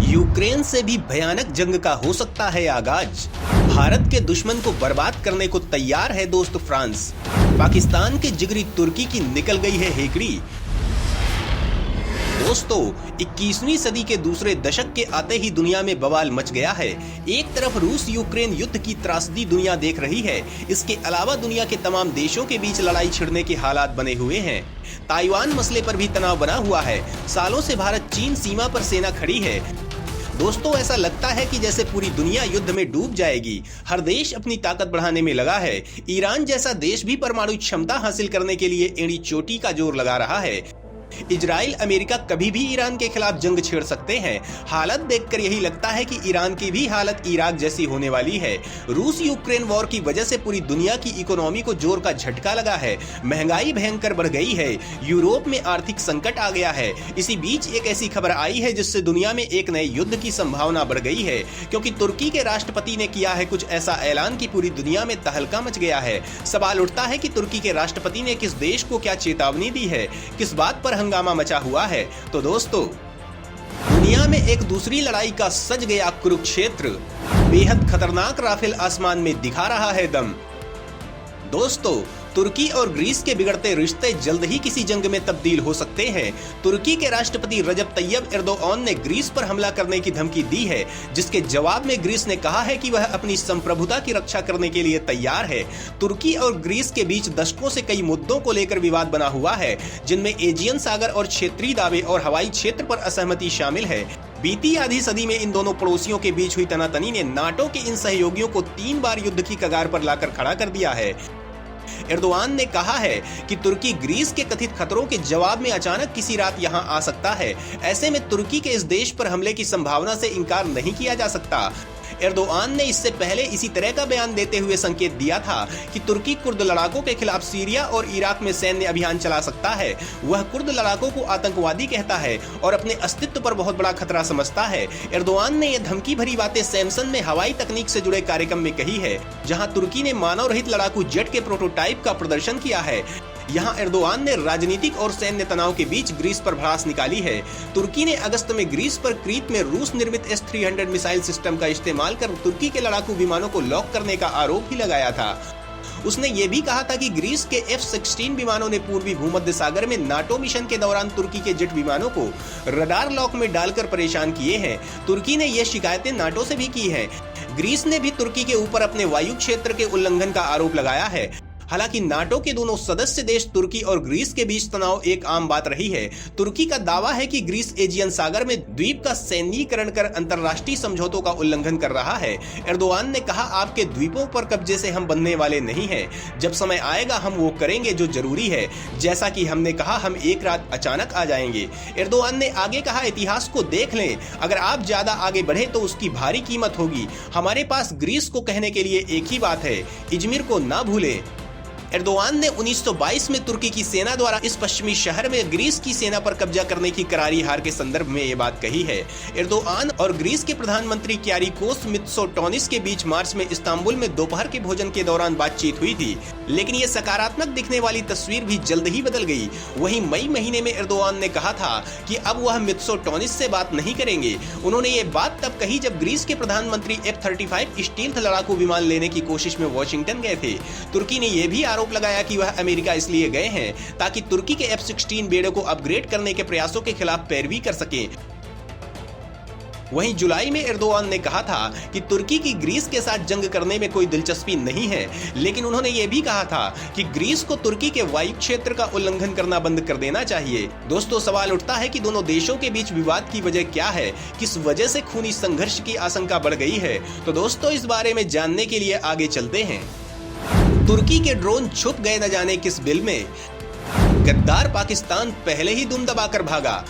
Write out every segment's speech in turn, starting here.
Ukraine से भी भयानक जंग का हो सकता है आगाज। भारत के दुश्मन को बर्बाद करने को तैयार है दोस्त फ्रांस। पाकिस्तान के जिगरी तुर्की की निकल गई है हेकड़ी। दोस्तों, 21वीं सदी के दूसरे दशक के आते ही दुनिया में बवाल मच गया है। एक तरफ रूस यूक्रेन युद्ध की त्रासदी दुनिया देख रही है, इसके अलावा दुनिया के तमाम देशों के बीच लड़ाई छिड़ने के हालात बने हुए हैं। ताइवान मसले पर भी तनाव बना हुआ है। सालों से भारत चीन सीमा पर सेना खड़ी है। दोस्तों, ऐसा लगता है कि जैसे पूरी दुनिया युद्ध में डूब जाएगी। हर देश अपनी ताकत बढ़ाने में लगा है। ईरान जैसा देश भी परमाणु क्षमता हासिल करने के लिए एड़ी चोटी का जोर लगा रहा है। इजराइल अमेरिका कभी भी ईरान के खिलाफ जंग छेड़ सकते हैं। हालत देखकर यही लगता है कि ईरान की भी हालत इराक जैसी होने वाली है। रूस यूक्रेन वॉर की वजह से पूरी दुनिया की इकोनॉमी को जोर का झटका लगा है। महंगाई भयंकर बढ़ गई है। यूरोप में आर्थिक संकट आ गया है। इसी बीच एक ऐसी खबर आई है जिससे दुनिया में एक नए युद्ध की संभावना बढ़ गई है, क्योंकि तुर्की के राष्ट्रपति ने किया है कुछ ऐसा ऐलान कि पूरी दुनिया में तहलका मच गया है। सवाल उठता है कि तुर्की के राष्ट्रपति ने किस देश को क्या चेतावनी दी है, किस बात पर हंगामा मचा हुआ है। तो दोस्तों, दुनिया में एक दूसरी लड़ाई का सज गया कुरुक्षेत्र। बेहद खतरनाक राफेल आसमान में दिखा रहा है दम। दोस्तों, तुर्की और ग्रीस के बिगड़ते रिश्ते जल्द ही किसी जंग में तब्दील हो सकते हैं। तुर्की के राष्ट्रपति रजब तैयब एर्दोआन ने ग्रीस पर हमला करने की धमकी दी है, जिसके जवाब में ग्रीस ने कहा है कि वह अपनी संप्रभुता की रक्षा करने के लिए तैयार है। तुर्की और ग्रीस के बीच दशकों से कई मुद्दों को लेकर विवाद बना हुआ है, जिनमें एजियन सागर और क्षेत्रीय दावे और हवाई क्षेत्र पर असहमति शामिल है। बीती आधी सदी में इन दोनों पड़ोसियों के बीच हुई तनातनी ने नाटो के इन सहयोगियों को 3 बार युद्ध की कगार पर लाकर खड़ा कर दिया है। एर्दोआन ने कहा है कि तुर्की ग्रीस के कथित खतरों के जवाब में अचानक किसी रात यहां आ सकता है। ऐसे में तुर्की के इस देश पर हमले की संभावना से इनकार नहीं किया जा सकता। एर्दोआन ने इससे पहले इसी तरह का बयान देते हुए संकेत दिया था कि तुर्की कुर्द लड़ाकों के खिलाफ सीरिया और इराक में सैन्य अभियान चला सकता है। वह कुर्द लड़ाकों को आतंकवादी कहता है और अपने अस्तित्व पर बहुत बड़ा खतरा समझता है। एर्दोआन ने यह धमकी भरी बातें सैमसन में हवाई तकनीक से जुड़े कार्यक्रम में कही है, जहां तुर्की ने मानव रहित लड़ाकू जेट के प्रोटोटाइप का प्रदर्शन किया है। यहाँ एर्दोआन ने राजनीतिक और सैन्य तनाव के बीच ग्रीस पर भड़ास निकाली है। तुर्की ने अगस्त में ग्रीस पर क्रीट में रूस निर्मित S-300 मिसाइल सिस्टम का इस्तेमाल कर तुर्की के लड़ाकू विमानों को लॉक करने का आरोप भी लगाया था। उसने ये भी कहा था कि ग्रीस के F-16 विमानों ने पूर्वी भूमध्य सागर में नाटो मिशन के दौरान तुर्की के जेट विमानों को रडार लॉक में डालकर परेशान किए हैं। तुर्की ने ये शिकायतें नाटो से भी की हैं। ग्रीस ने भी तुर्की के ऊपर अपने वायु क्षेत्र के उल्लंघन का आरोप लगाया है। हालांकि नाटो के दोनों सदस्य देश तुर्की और ग्रीस के बीच तनाव एक आम बात रही है। तुर्की का दावा है कि ग्रीस एजियन सागर में द्वीप का सैन्यीकरण कर अंतर्राष्ट्रीय समझौतों का उल्लंघन कर रहा है। एर्दोआन ने कहा, आपके द्वीपों पर कब्जे से हम बनने वाले नहीं हैं। जब समय आएगा हम वो करेंगे जो जरूरी है। जैसा कि हमने कहा, हम एक रात अचानक आ जाएंगे। एर्दोआन ने आगे कहा, इतिहास को देख लें, अगर आप ज्यादा आगे बढ़े तो उसकी भारी कीमत होगी। हमारे पास ग्रीस को कहने के लिए एक ही बात है, इजमिर को ना भूलें। एर्दोआन ने 1922 में तुर्की की सेना द्वारा इस पश्चिमी शहर में ग्रीस की सेना पर कब्जा करने की करारी हार के संदर्भ में ये बात कही है। एर्दोआन और ग्रीस के प्रधानमंत्री क्यारिकोस मित्सोटोनिस के बीच मार्च में इस्तांबुल में दोपहर के भोजन के दौरान बातचीत हुई थी, लेकिन ये सकारात्मक दिखने वाली तस्वीर भी जल्द ही बदल गई। वहीं मई महीने में एर्दोआन ने कहा था कि अब वह मित्सोटोनिस से बात नहीं करेंगे। उन्होंने ये बात तब कही जब ग्रीस के प्रधानमंत्री F-35 स्टील्थ लड़ाकू विमान लेने की कोशिश में वॉशिंगटन गए थे। तुर्की ने यह भी आरोप लगाया कि वह अमेरिका इसलिए गए हैं ताकि तुर्की के F-16 बेड़े को अपग्रेड करने के प्रयासों के खिलाफ पैरवी कर सकें। वहीं जुलाई में एर्दोआन ने कहा था कि तुर्की की ग्रीस के साथ जंग करने में कोई दिलचस्पी नहीं है, लेकिन उन्होंने ये भी कहा था कि ग्रीस को तुर्की के वायु क्षेत्र का उल्लंघन करना बंद कर देना चाहिए। दोस्तों, सवाल उठता है कि दोनों देशों के बीच विवाद की वजह क्या है, किस वजह से खूनी संघर्ष की आशंका बढ़ गई है। तो दोस्तों, इस बारे में जानने के लिए आगे चलते हैं। तुर्की के ड्रोन छुप गए न जाने किस बिल में। गद्दार पाकिस्तान पहले ही दुम दबाकर भागा।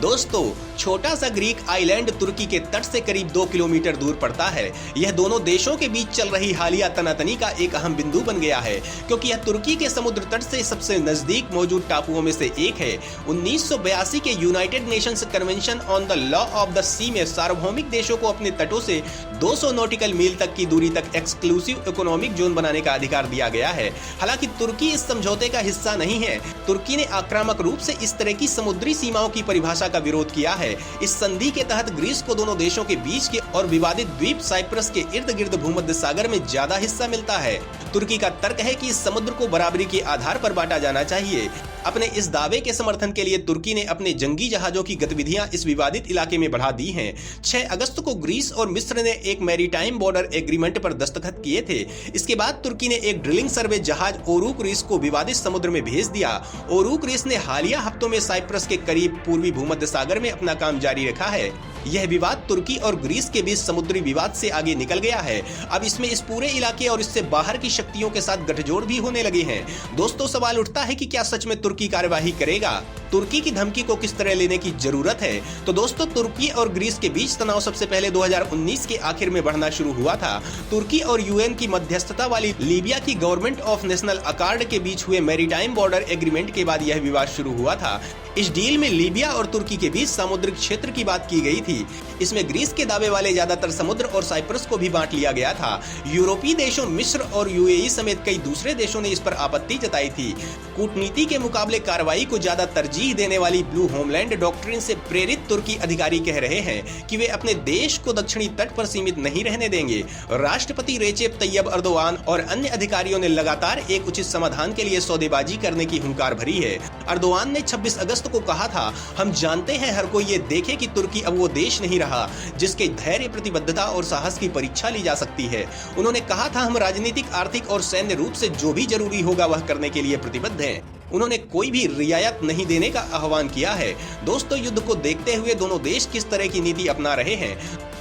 दोस्तों, छोटा सा ग्रीक आइलैंड तुर्की के तट से करीब 2 किलोमीटर दूर पड़ता है। यह दोनों देशों के बीच चल रही हालिया तनातनी का एक अहम बिंदु बन गया है, क्योंकि यह तुर्की के समुद्र तट से सबसे नजदीक मौजूद टापुओं में से एक है। 1982 के United Nations convention on the law of the sea में सार्वभौमिक देशों को अपने तटों से 200 नॉटिकल मील तक की दूरी तक एक्सक्लूसिव इकोनॉमिक जोन बनाने का अधिकार दिया गया है। हालांकि तुर्की इस समझौते का हिस्सा नहीं है। तुर्की ने आक्रामक रूप से इस तरह की समुद्री सीमाओं की परिभाषा का विरोध किया है। है। इस संधि के तहत ग्रीस को दोनों देशों के बीच के और विवादित द्वीप साइप्रस के इर्द गिर्द भूमध्य सागर में ज्यादा हिस्सा मिलता है। तुर्की का तर्क है कि इस समुद्र को बराबरी के आधार पर बांटा जाना चाहिए। अपने इस दावे के समर्थन के लिए तुर्की ने अपने जंगी जहाजों की गतिविधियां इस विवादित इलाके में बढ़ा दी हैं। 6 अगस्त को ग्रीस और मिस्र ने एक मैरीटाइम बॉर्डर एग्रीमेंट पर दस्तखत किए थे। इसके बाद तुर्की ने एक ड्रिलिंग सर्वे जहाज ओरूक्रिस को विवादित समुद्र में भेज दिया। ओरूक्रिस ने हालिया हफ्तों में साइप्रस के करीब पूर्वी भूमध्य सागर में अपना काम जारी रखा है। यह विवाद तुर्की और ग्रीस के बीच समुद्री विवाद से आगे निकल गया है। अब इसमें इस पूरे इलाके और इससे बाहर की शक्तियों के साथ गठजोड़ भी होने लगे हैं। दोस्तों, सवाल उठता है कि क्या सच में तुर्की कार्यवाही करेगा? तुर्की की धमकी को किस तरह लेने की जरूरत है? तो दोस्तों, तुर्की और ग्रीस के बीच तनाव सबसे पहले 2019 के आखिर में बढ़ना शुरू हुआ था। तुर्की और यूएन की मध्यस्थता वाली लीबिया की गवर्नमेंट ऑफ नेशनल अकॉर्ड के बीच हुए मैरीटाइम बॉर्डर एग्रीमेंट के बाद यह विवाद शुरू हुआ था। इस डील में लीबिया और तुर्की के बीच सामुद्रिक क्षेत्र की बात की गई थी। इसमें ग्रीस के दावे वाले ज्यादातर समुद्र और साइप्रस को भी बांट लिया गया था। यूरोपीय देशों मिस्र और यूएई समेत कई दूसरे देशों ने इस पर आपत्ति जताई थी। कूटनीति के मुकाबले कार्रवाई को ज्यादा तरजीह देने वाली ब्लू होमलैंड डॉक्ट्रिन से प्रेरित तुर्की अधिकारी कह रहे हैं कि वे अपने देश को दक्षिणी तट पर सीमित नहीं रहने देंगे। राष्ट्रपति रेचेप तैयब अर्दोआन और अन्य अधिकारियों ने लगातार एक उचित समाधान के लिए सौदेबाजी करने की हुंकार भरी है। अर्दोआन ने 26 अगस्त को कहा था, हम जानते हैं हर कोई ये देखे कि तुर्की अब वो देश नहीं रहा जिसके धैर्य, प्रतिबद्धता और साहस की परीक्षा ली जा सकती है। उन्होंने कहा था, हम राजनीतिक, आर्थिक और सैन्य रूप से जो भी जरूरी होगा वह करने के लिए प्रतिबद्ध हैं। उन्होंने कोई भी रियायत नहीं देने का आह्वान किया है। दोस्तों, युद्ध को देखते हुए दोनों देश किस तरह की नीति अपना रहे हैं?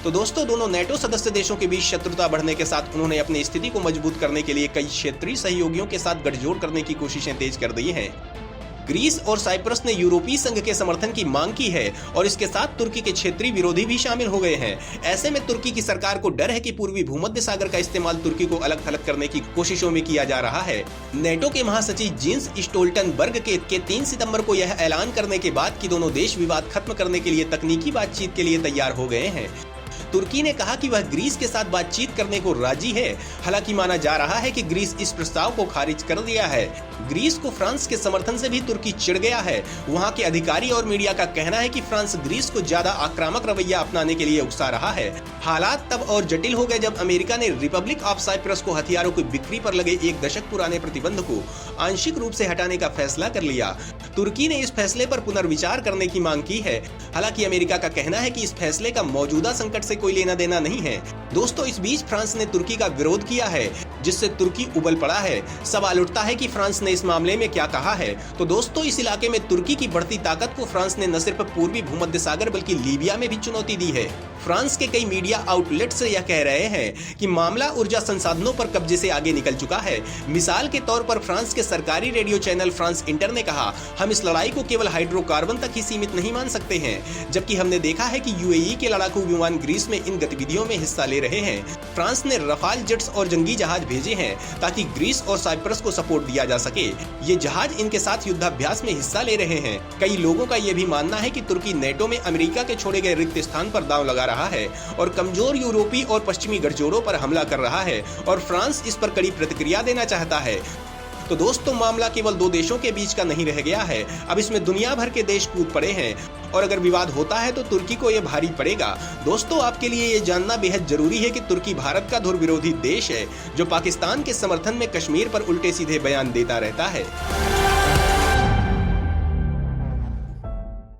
तो दोस्तों, दोनों नेटो सदस्य देशों के बीच शत्रुता बढ़ने के साथ उन्होंने अपनी स्थिति को मजबूत करने के लिए कई क्षेत्रीय सहयोगियों के साथ गठजोड़ करने की कोशिशें तेज कर दी हैं। ग्रीस और साइप्रस ने यूरोपीय संघ के समर्थन की मांग की है और इसके साथ तुर्की के क्षेत्रीय विरोधी भी शामिल हो गए हैं। ऐसे में तुर्की की सरकार को डर है कि पूर्वी भूमध्य सागर का इस्तेमाल तुर्की को अलग थलग करने की कोशिशों में किया जा रहा है। नेटो के महासचिव जींस स्टोल्टनबर्ग के 3 सितंबर को यह ऐलान करने के बाद कि दोनों देश विवाद खत्म करने के लिए तकनीकी बातचीत के लिए तैयार हो गए हैं। तुर्की ने कहा कि वह ग्रीस के साथ बातचीत करने को राजी है। हालांकि माना जा रहा है कि ग्रीस इस प्रस्ताव को खारिज कर दिया है। ग्रीस को फ्रांस के समर्थन से भी तुर्की चिढ़ गया है। वहां के अधिकारी और मीडिया का कहना है कि फ्रांस ग्रीस को ज्यादा आक्रामक रवैया अपनाने के लिए उकसा रहा है। हालात तब और जटिल हो गए जब अमेरिका ने रिपब्लिक ऑफ साइप्रस को हथियारों की बिक्री पर लगे 1 दशक पुराने प्रतिबंध को आंशिक रूप से हटाने का फैसला कर लिया। तुर्की ने इस फैसले पर पुनर्विचार करने की मांग की है। हालांकि अमेरिका का कहना है कि इस फैसले का मौजूदा संकट से कोई लेना देना नहीं है। दोस्तों, इस बीच फ्रांस ने तुर्की का विरोध किया है, जिससे तुर्की उबल पड़ा है। सवाल उठता है कि फ्रांस ने इस मामले में क्या कहा है। तो दोस्तों, इस इलाके में तुर्की की बढ़ती ताकत को फ्रांस ने न सिर्फ पूर्वी भूमध्य सागर बल्कि लीबिया में भी चुनौती दी है। फ्रांस के कई मीडिया आउटलेट्स यह कह रहे हैं कि मामला ऊर्जा संसाधनों पर कब्जे से आगे निकल चुका है। मिसाल के तौर पर फ्रांस के सरकारी रेडियो चैनल फ्रांस इंटर ने कहा, हम इस लड़ाई को केवल हाइड्रोकार्बन तक ही सीमित नहीं मान सकते हैं, जबकि हमने देखा है कि यूएई के लड़ाकू विमान ग्रीस में इन गतिविधियों में हिस्सा ले रहे हैं। फ्रांस ने रफाल जेट्स और जंगी जहाज भेजे हैं ताकि ग्रीस और साइप्रस को सपोर्ट दिया जा सके। ये जहाज इनके साथ युद्धाभ्यास में हिस्सा ले रहे हैं। कई लोगों का यह भी मानना है कि तुर्की नेटो में अमेरिका के छोड़े गए रिक्त स्थान पर दांव लगा रहा है और कमजोर यूरोपीय और पश्चिमी गठजोड़ों पर हमला कर रहा है और फ्रांस इस पर कड़ी प्रतिक्रिया देना चाहता है। तो दोस्तों, मामला केवल 2 देशों के बीच का नहीं रह गया है। अब इसमें दुनिया भर के देश कूद पड़े हैं और अगर विवाद होता है तो तुर्की को यह भारी पड़ेगा। दोस्तों, आपके लिए ये जानना बेहद जरूरी है कि तुर्की भारत का धुर विरोधी देश है जो पाकिस्तान के समर्थन में कश्मीर पर उल्टे सीधे बयान देता रहता है।